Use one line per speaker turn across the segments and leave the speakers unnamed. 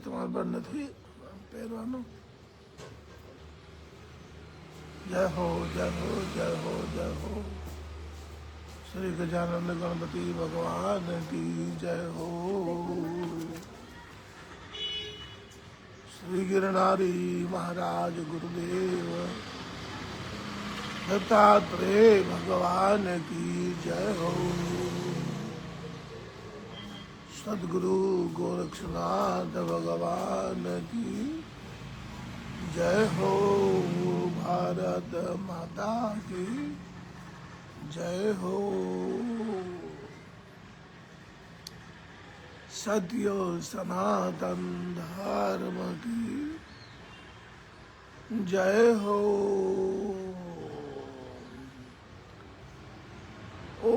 તમારે બર નથી પહેરવાનું. जय हो जय हो जय हो जय हो. श्री गजानन गणपति भगवान की जय हो. श्री गिरनारी महाराज गुरुदेव दत्तात्रेय भगवान की जय हो. सद्गुरु गोरक्षनाथ भगवान की जय हो. भारत माता की जय हो. सत्य सनातन धर्म की जय हो. ओ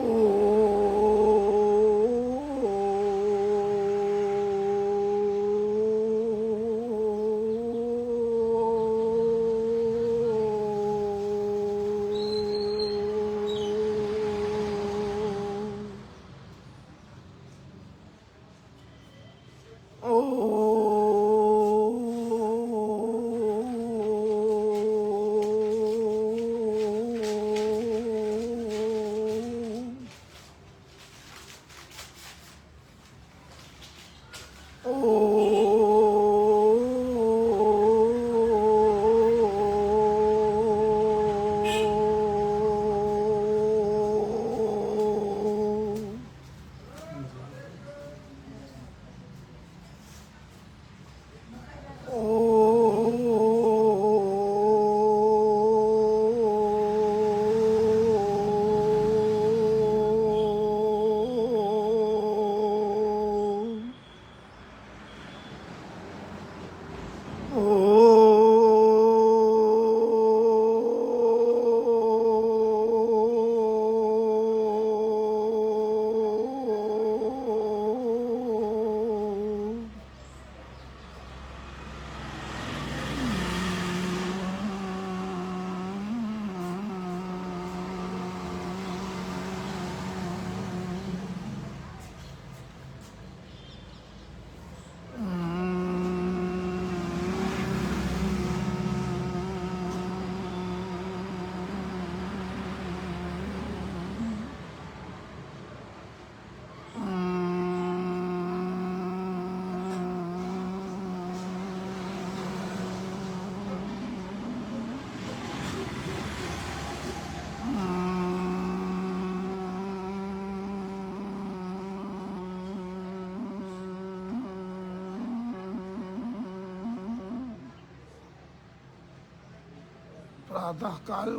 प्रातः काल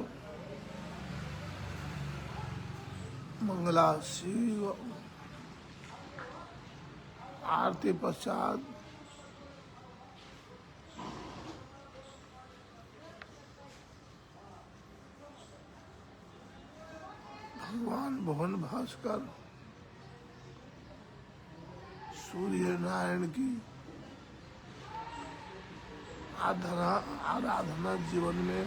मंगला शिव आरती पश्चात भगवान भुवन भास्कर सूर्य नारायण की आराधना जीवन में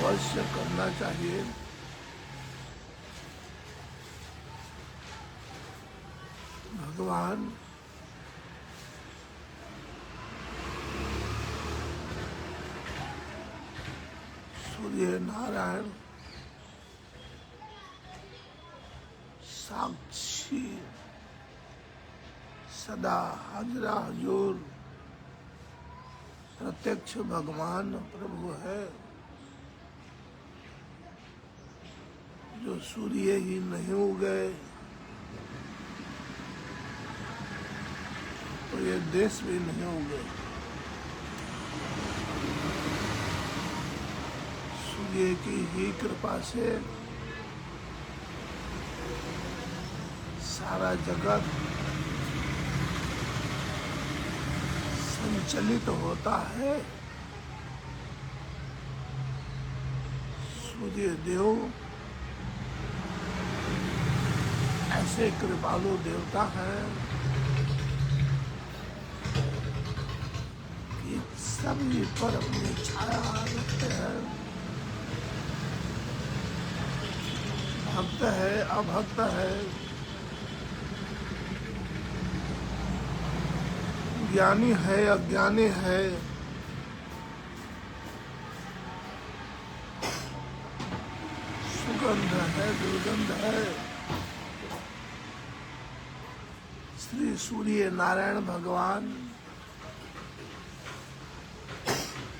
अवश्य करना चाहिए. भगवान सूर्य नारायण साक्षी सदा हाजरा हजूर प्रत्यक्ष भगवान प्रभु है. जो सूर्य ही नहीं उगे तो ये देश भी नहीं उगे. सूर्य की ही कृपा से सारा जगत संचलित होता है. सूर्य देव ऐसे कृपालु देवता हैं कि सभी पर अपनी छाया रखते हैं. भक्त है अभक्त है ज्ञानी है अज्ञानी है, सुगंध है दुर्गंध है, श्री सूर्य नारायण भगवान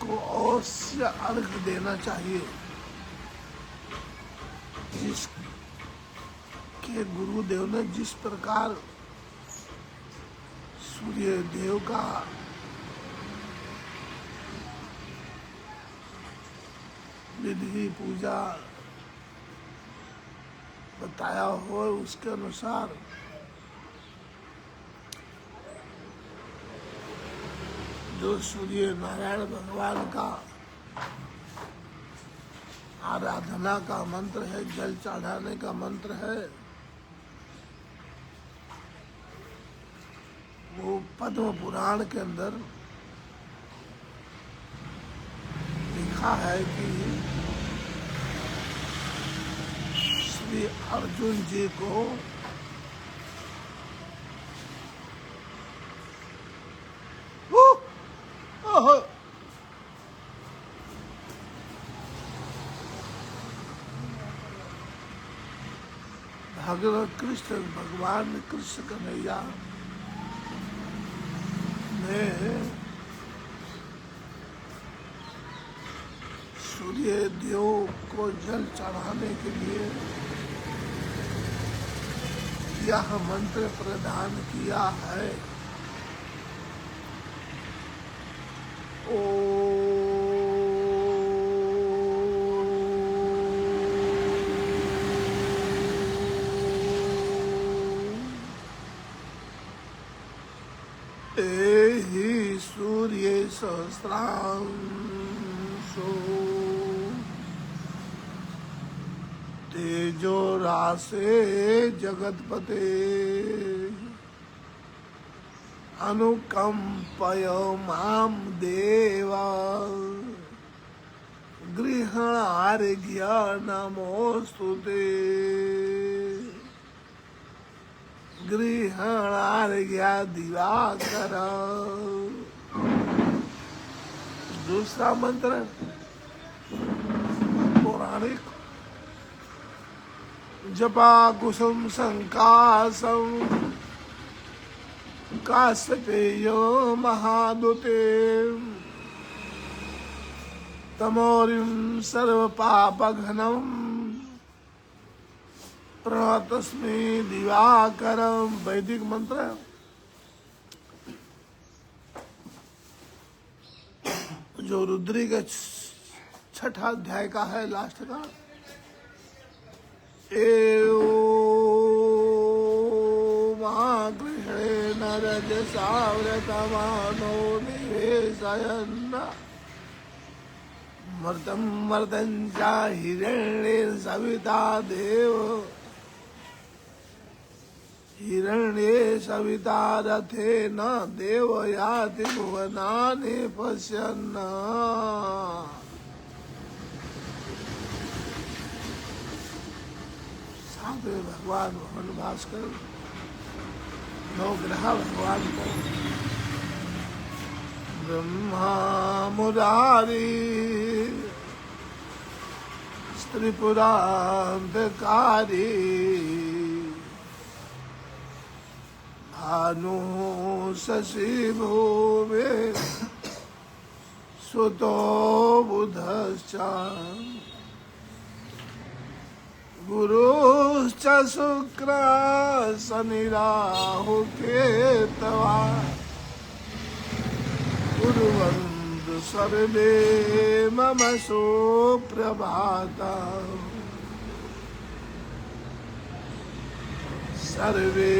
को अवश्य अर्घ देना चाहिए। जिसके गुरुदेव ने जिस प्रकार सूर्य देव का विधि पूजा बताया हो, उसके अनुसार जो सूर्य नारायण भगवान का आराधना का मंत्र है, जल चढ़ाने का मंत्र है, वो पद्म पुराण के अंदर लिखा है कि श्री अर्जुन जी को भगवान कृष्ण भगवान कृष्ण कन्हैया ने सूर्य देव को जल चढ़ाने के लिए यह मंत्र प्रदान किया है। एहि सूर्य सहस्रांशो तेजो रासे जगतपते अनुकंपय माम देवा गृहणार्घ्य नमोस्तुते गृहणार्घ्य दिवाकर। दूसरा मंत्र पौराणिक जपा कुसुम संकासम काश्यपेयो महादुते तमोरिम सर्व पापघ्नम प्रणतस्मै दिवाकरम। वैदिक मंत्र जो रुद्री के छठा अध्याय का है, लास्ट का। एवं महागृहेण रजसा व्रतमानो निवेशयन् मर्तं मर्दं च हिरण्येन सविता देव हिरण्ये सविता रथेन देव याति भुवनानि पश्यन्। सातवें भगवान भवन भास्कर नवग्रह भगवान को ब्रह्मा मुरारी त्रिपुरांतकारी भानु शशि भूमे सुतो बुधश्च गुरुश्च शुक्र शनि राहु केतवा कुर्वन्तु सर्वे मम सुप्रभाता। सर्वे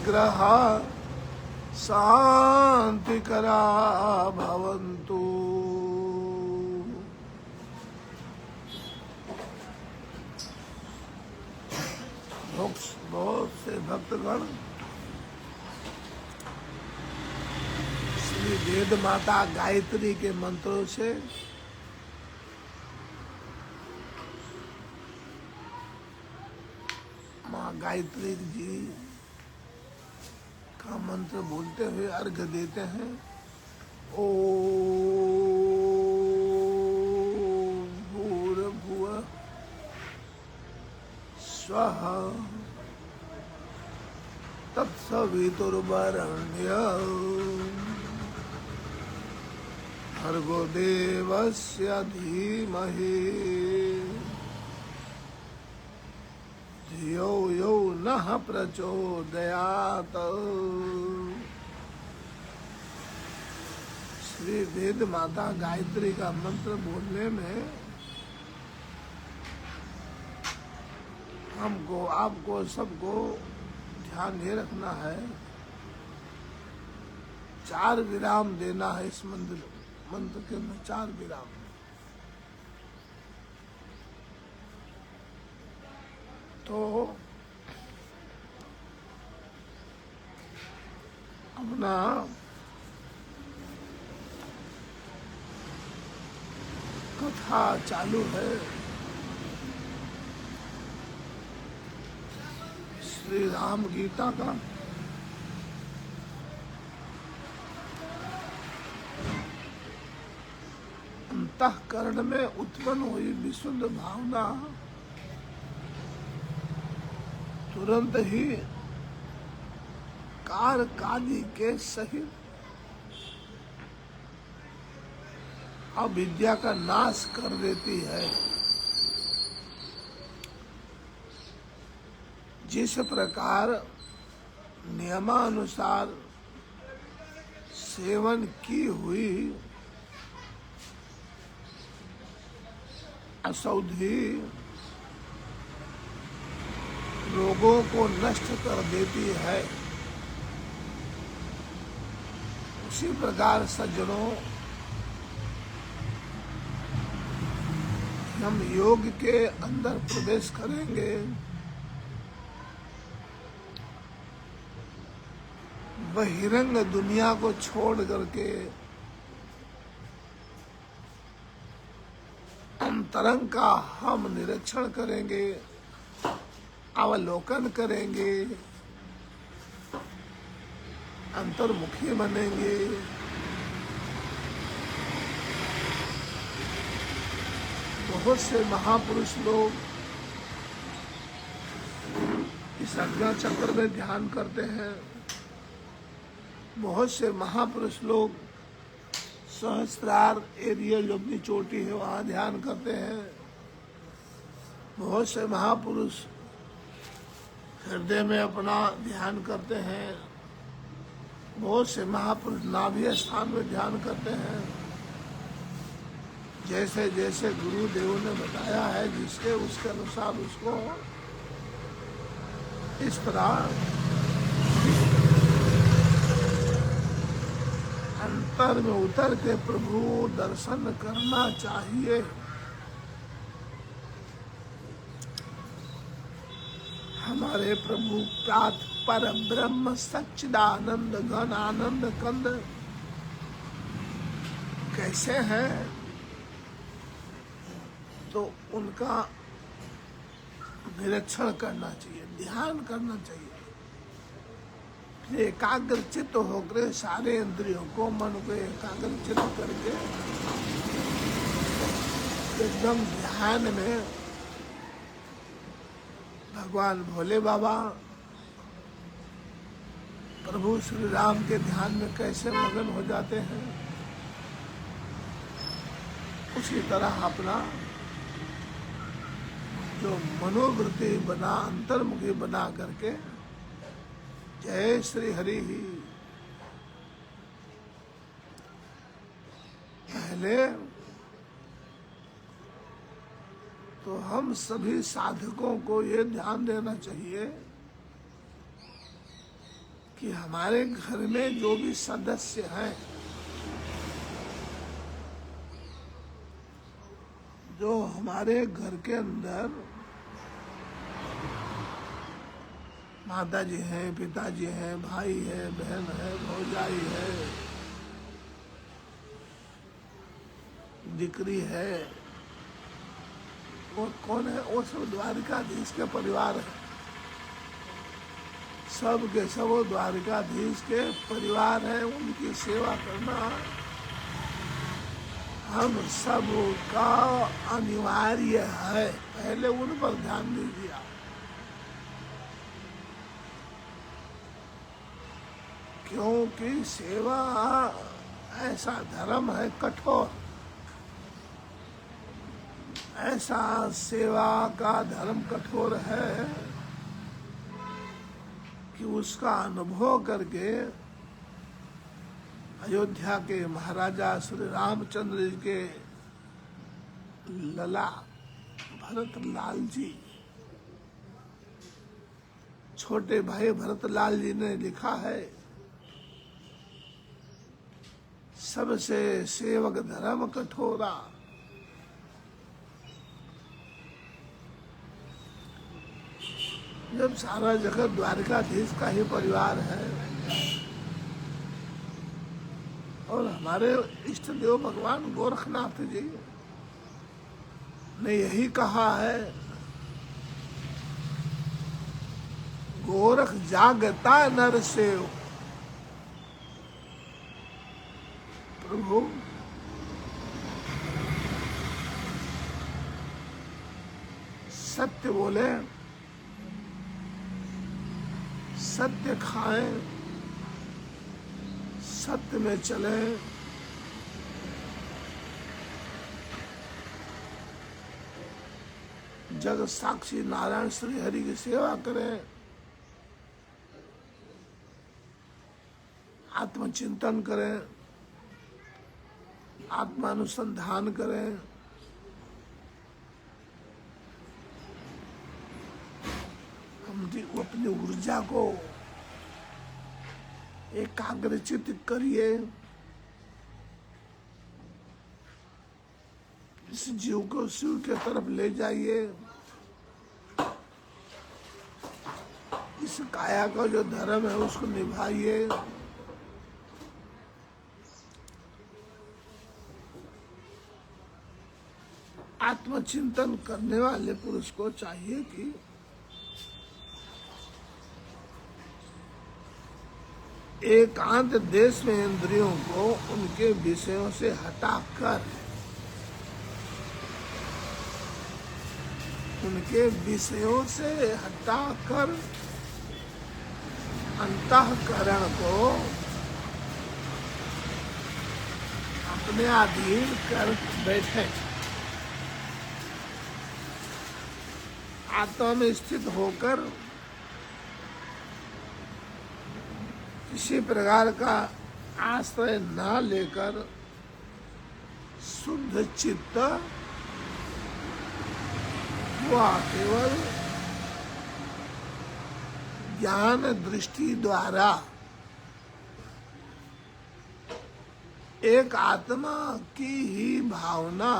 ग्रहा शांतिकरा भवन्तु। बहुत से भक्तगण श्री वेद माता गायत्री के मंत्रों से माँ गायत्री जी का मंत्र मंत्र बोलते हुए अर्घ्य देते हैं। ओ भूर्भुवः स्वः तत्सवितुर्वरेण्यं भर्गो देवस्य धीमहि धियो यो नः प्रचोदयात्। श्री वेद माता गायत्री का मंत्र बोलने में हमको, आपको, सबको ध्यान ये रखना है, 4 विराम देना है। इस मंत्र के अंदर 4 विराम। तो अपना कथा चालू है। श्री राम गीता का अंतःकरण में उत्पन्न हुई विशुद्ध भावना तुरंत ही कारकादि के सहित अविद्या का नाश कर देती है। जिस प्रकार नियमानुसार सेवन की हुई औषधि रोगों को नष्ट कर देती है, उसी प्रकार सज्जनों हम योग के अंदर प्रवेश करेंगे। बहिरंग दुनिया को छोड़ करके अंतरंग का हम निरीक्षण करेंगे, अवलोकन करेंगे, अंतर्मुखी बनेंगे। बहुत से महापुरुष लोग इस आज्ञा चक्र में ध्यान करते हैं। बहुत से महापुरुष लोग सहस्त्रार एरिया जो अपनी चोटी है वहाँ ध्यान करते हैं। बहुत से महापुरुष हृदय में अपना ध्यान करते हैं। बहुत से महापुरुष नाभि स्थान में ध्यान करते हैं। जैसे जैसे गुरुदेव ने बताया है, जिसके उसके अनुसार उसको इस तरह अंतर में उतर के प्रभु दर्शन करना चाहिए। हमारे प्रभु प्रात पर ब्रह्म सच्चिदानंद घन आनंद कंद कैसे हैं, तो उनका निरीक्षण करना चाहिए, ध्यान करना चाहिए। एकाग्र चित्त होकर सारे इंद्रियों को, मन को एकाग्र चित्त करके एकदम ध्यान में भगवान भोले बाबा, प्रभु श्री राम के ध्यान में कैसे मगन हो जाते हैं, उसी तरह अपना जो मनोवृत्ति बना, अंतर्मुखी बना करके जय श्री हरि ही। पहले तो हम सभी साधकों को ये ध्यान देना चाहिए कि हमारे घर में जो भी सदस्य हैं, जो हमारे घर के अंदर माता जी हैं, पिताजी हैं, भाई है, बहन है, भौजाई है, दिकरी है, और कौन है, वो सब द्वारिकाधीश के परिवार है। सब के सब द्वारिकाधीश के परिवार हैं, उनकी सेवा करना हम सब का अनिवार्य है। पहले उन पर ध्यान दीजिए। क्योंकि सेवा ऐसा धर्म है कठोर, ऐसा सेवा का धर्म कठोर है कि उसका अनुभव करके अयोध्या के महाराजा श्री रामचंद्र जी के लला भरत लाल जी, छोटे भाई भरत लाल जी ने लिखा है, सबसे सेवक धर्म कठोरा। जब सारा जगत द्वारिकाधीश का ही परिवार है और हमारे इष्ट देव भगवान गोरखनाथ जी ने यही कहा है, गोरख जागता नर सेव। प्रभु सत्य बोले, सत्य खाएं, सत्य में चले, जग साक्षी नारायण श्री हरि की सेवा करें, आत्मचिंतन करें, आत्मानुसंधान करें, हम अपनी ऊर्जा को एकाग्रचित करिए, इस जीव को शिव के तरफ ले जाइए। इस काया का जो धर्म है उसको निभाइए। आत्मचिंतन करने वाले पुरुष को चाहिए कि एकांत देश में इंद्रियों को उनके विषयों से हटाकर, उनके विषयों से हटाकर अंतःकरण को अपने अधीन कर बैठे, आत्मा में स्थित होकर किसी प्रकार का आश्रय न लेकर शुद्ध चित्त हुआ केवल ज्ञान दृष्टि द्वारा एक आत्मा की ही भावना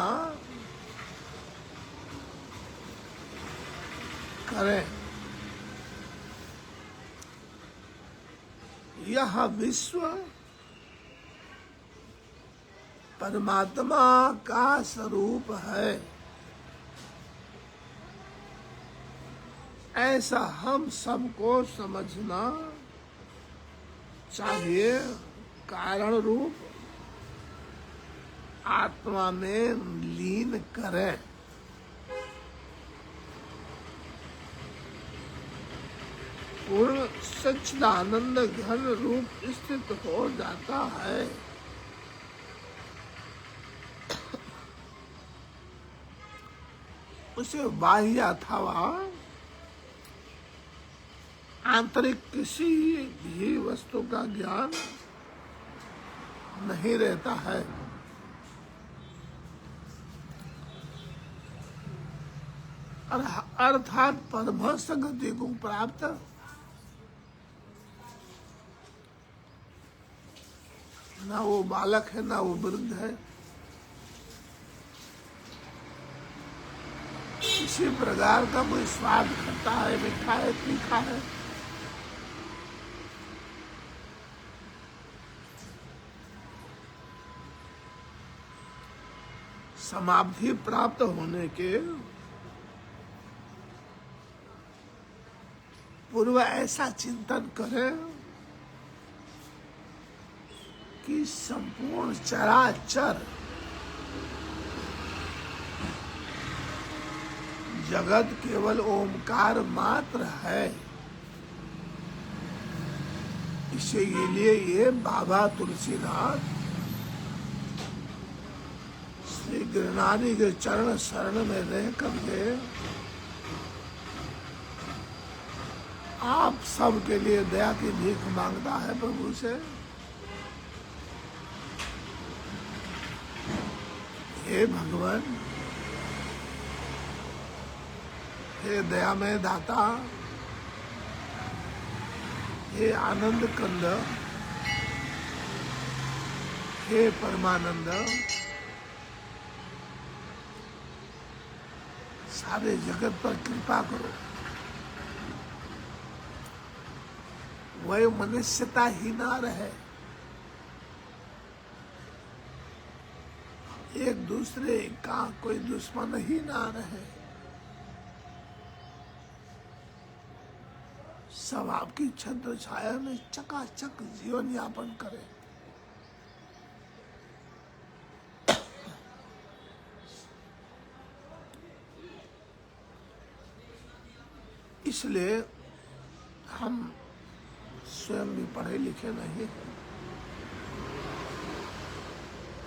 करें। यह विश्व परमात्मा का स्वरूप है, ऐसा हम सबको समझना चाहिए। कारण रूप आत्मा में लीन करें। पूर्ण सच्चिदानंद घन रूप स्थित हो जाता है। उसे बाह्य अथवा आंतरिक किसी भी वस्तु का ज्ञान नहीं रहता है। अर्थात परमहंस गति को प्राप्त ना वो बालक है ना वो वृद्ध है। किसी प्रकार का कोई स्वाद खट्टा है, मीठा है, तीखा है, समाधि प्राप्त होने के पूर्व ऐसा चिंतन करें कि संपूर्ण चराचर जगत केवल ओमकार मात्र है। इसीलिए ये बाबा तुलसीदास श्री गिरनारी के चरण शरण में रह करके आप सब के लिए दया की भीख मांगता है प्रभु से। हे भगवान, हे दयामय दाता, हे आनंद कंद, हे परमानंद, सारे जगत पर कृपा करो। वह मनुष्यता ही ना रहे, एक दूसरे का कोई दुश्मन ही ना रहे, सब आपकी छत्र छाया में चकाचक जीवन यापन करें। इसलिए हम स्वयं भी पढ़े लिखे नहीं हैं,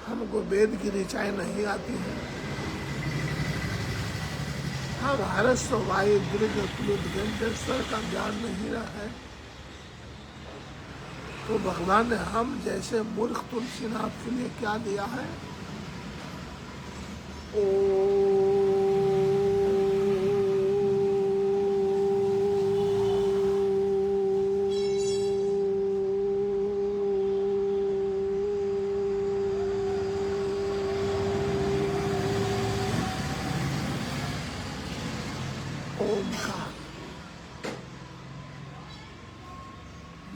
हमको वेद की ऋचाएं नहीं आती हैं, हम हर्ष वायु दृग प्लुत गंधेश्वर का ज्ञान नहीं रहा है। तो भगवान ने हम जैसे मूर्ख तुलसीनाथ के लिए क्या दिया है? ओमकार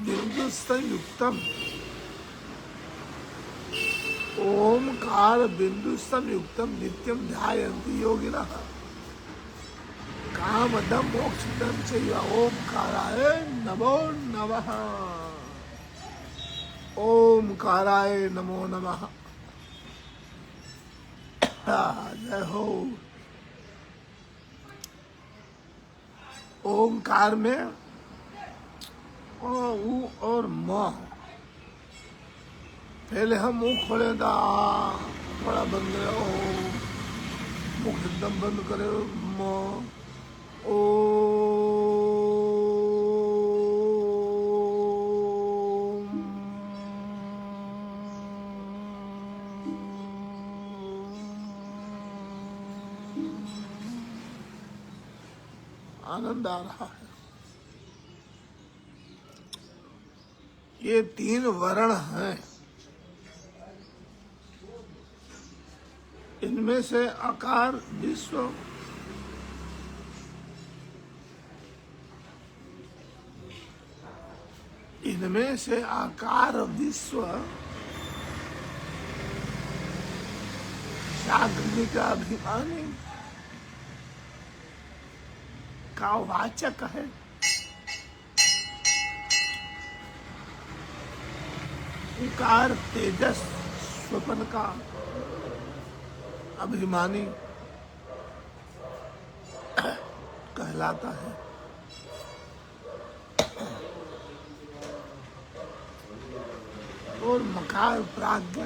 बिंदु संयुक्तम, ओमकार बिंदु संयुक्तम नित्यम ध्यायन्ति योगिनः कामदम मोक्षदम चैव ओमकाराय नमो नमः। ओमकाराय नमो नमः। जय हो। ओंकार में ऊ और म, पहले हम मुंह खोले दा थोड़ा बंद करे, ओ मुख एकदम बंद करे, म ओ आनंद आ रहा है। ये तीन वर्ण हैं, इनमें से आकार विश्व, इनमें से आकार विश्व जागृति का अभिमानी का वाचक है। उकार तेजस स्वपन का अभिमानी कहलाता है। और मकार प्राज्ञ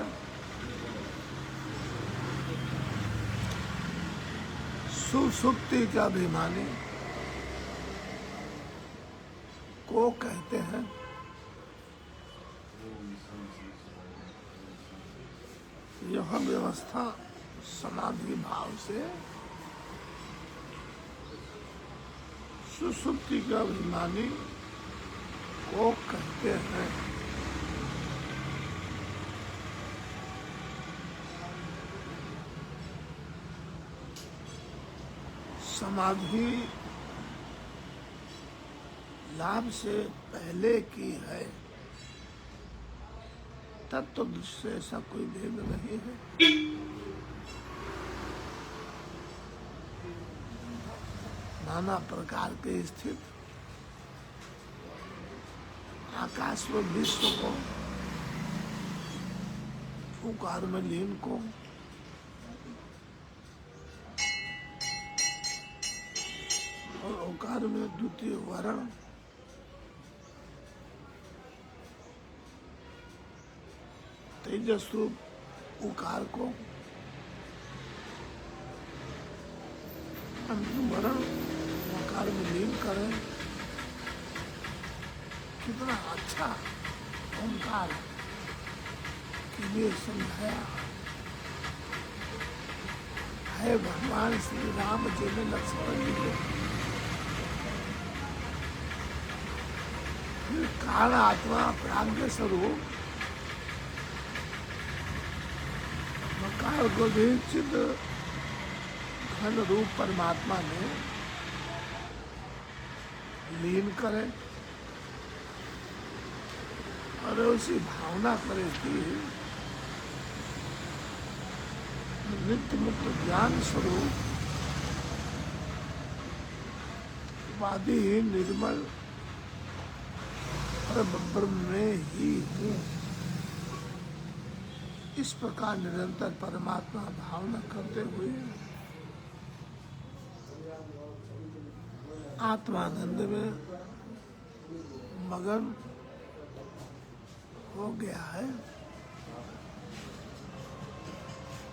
सुसुप्ति का अभिमानी को कहते हैं। यह व्यवस्था समाधि भाव से सुसुप्ति का अभिमानी को कहते हैं। समाधि लाभ से पहले की है, तत्व से ऐसा कोई भेद नहीं है। नाना प्रकार के स्थित आकाश व विश्व को ओंकार में लीन को और ओंकार में द्वितीय वर्ण तेजस रूप ओंकार को अंतिम वर्ण ओंकार में लीन करें। कितना अच्छा ओंकार के लिए समझाया है भगवान श्री राम जी ने लक्ष्मण जी को। फिर काल आत्मा प्राज्ञ स्वरूप मकार को भी चिद घन रूप परमात्मा ने लीन करे और उसी भावना करे कि नित्य मुक्त ज्ञान स्वरूप वादी निर्मल और ब्रह्म में ही हूँ। इस प्रकार निरंतर परमात्मा भावना करते हुए आत्मानंद में मगन हो गया है,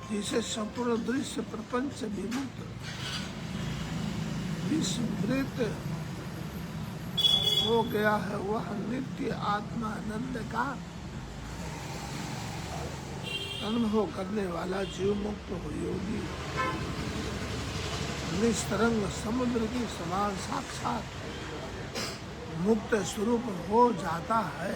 जिसे संपूर्ण दृश्य प्रपंच विमुक्त विस्मृत हो गया है। वह नित्य आत्मानंद का अनुभव करने वाला जीव मुक्त हो योगी निस्तरंग समुद्र के समान साक्षात मुक्त स्वरूप हो जाता है।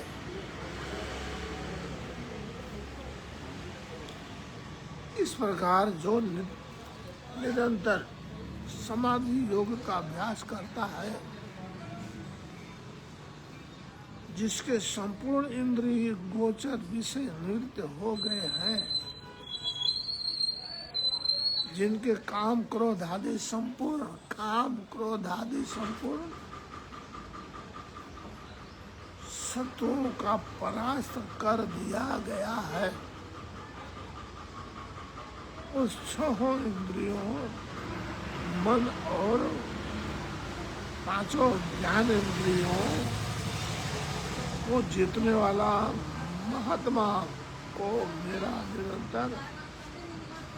इस प्रकार जो निरंतर समाधि योग का अभ्यास करता है, जिसके संपूर्ण इंद्रिय गोचर विषय नृत्य हो गए हैं, जिनके काम क्रोध आदि संपूर्ण शत्रुओं का परास्त कर दिया गया है, उस छहों इंद्रियों मन और पांचों ज्ञान इंद्रियों को जीतने वाला महात्मा को मेरा निरंतर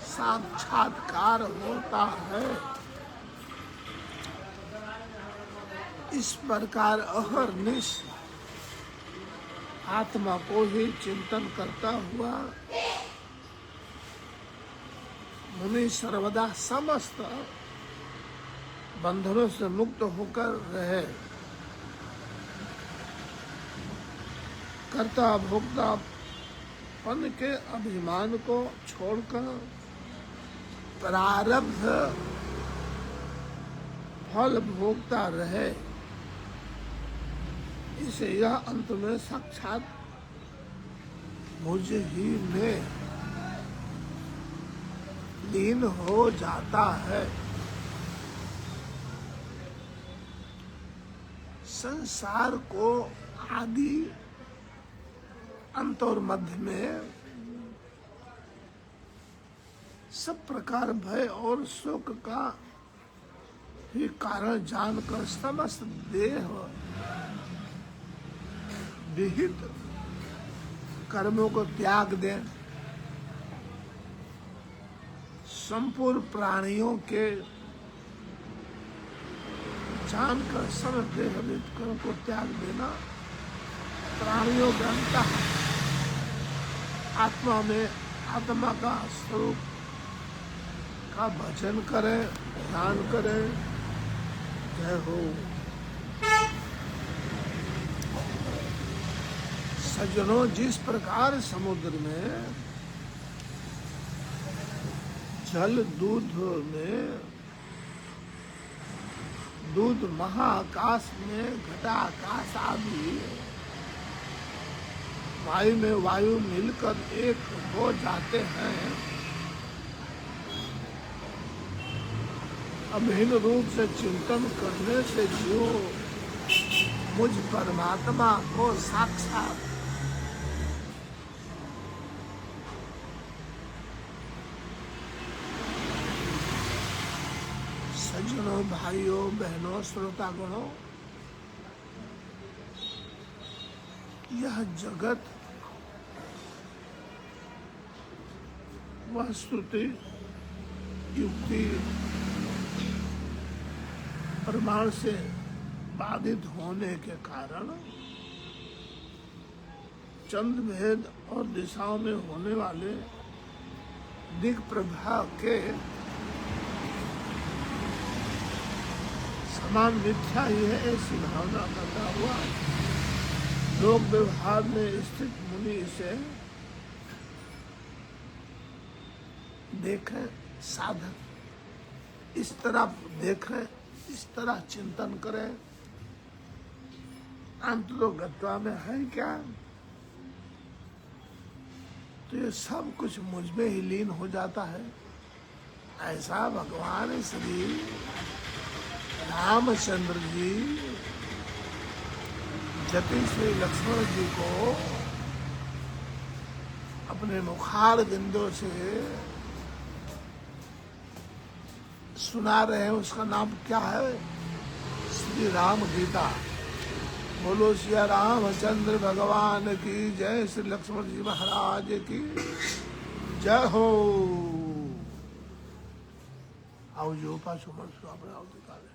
साक्षात्कार होता है। इस प्रकार अहर्निश आत्मा को ही चिंतन करता हुआ मुनि सर्वदा समस्त बंधनों से मुक्त होकर रहे। कर्ता भोक्तापन के अभिमान को छोड़कर प्रारब्ध फल भोगता रहे। इसे यह अंत में साक्षात मुझ ही में लीन हो जाता है। संसार को आदि अंत और मध्य में सब प्रकार भय और शोक का ही कारण जानकर समस्त देह विहित कर्मों को त्याग दें। संपूर्ण प्राणियों के जानकर समस्त देह विहित कर्म को त्याग देना। प्राणियों के अंतः आत्मा में आत्मा का स्वरूप का भजन करें, ध्यान करें। जय हो। सज्जनों, जिस प्रकार समुद्र में जल दूध महाआकाश में घटाकाश आदि वायु में वायु मिलकर एक हो जाते हैं, अभिन्न रूप से चिंतन करने से जो मुझ परमात्मा को साक्षात सज्जनों, भाइयों, बहनों, श्रोतागणों, यह जगत वह श्रुति युक्ति प्रमाण से बाधित होने के कारण चंद्र भेद और दिशाओं में होने वाले दिक् प्रभाव के समान मिथ्या ही है, ऐसी भावना करता हुआ लोक व्यवहार में स्थित मुनि इसे देखें, साधक इस तरह देखें, इस तरह चिंतन करें, अंतरोगत्वा में है क्या, तो ये सब कुछ मुझ में ही लीन हो जाता है। ऐसा भगवान श्री रामचंद्र जी जति श्री लक्ष्मण जी को अपने मुखार बिंदु से सुना रहे हैं। उसका नाम क्या है? श्री राम गीता। बोलो सिया रामचंद्र भगवान की जय, श्री लक्ष्मण जी महाराज की जय हो। आओ जो पाछो મળશું આપણે આવતીકાલે।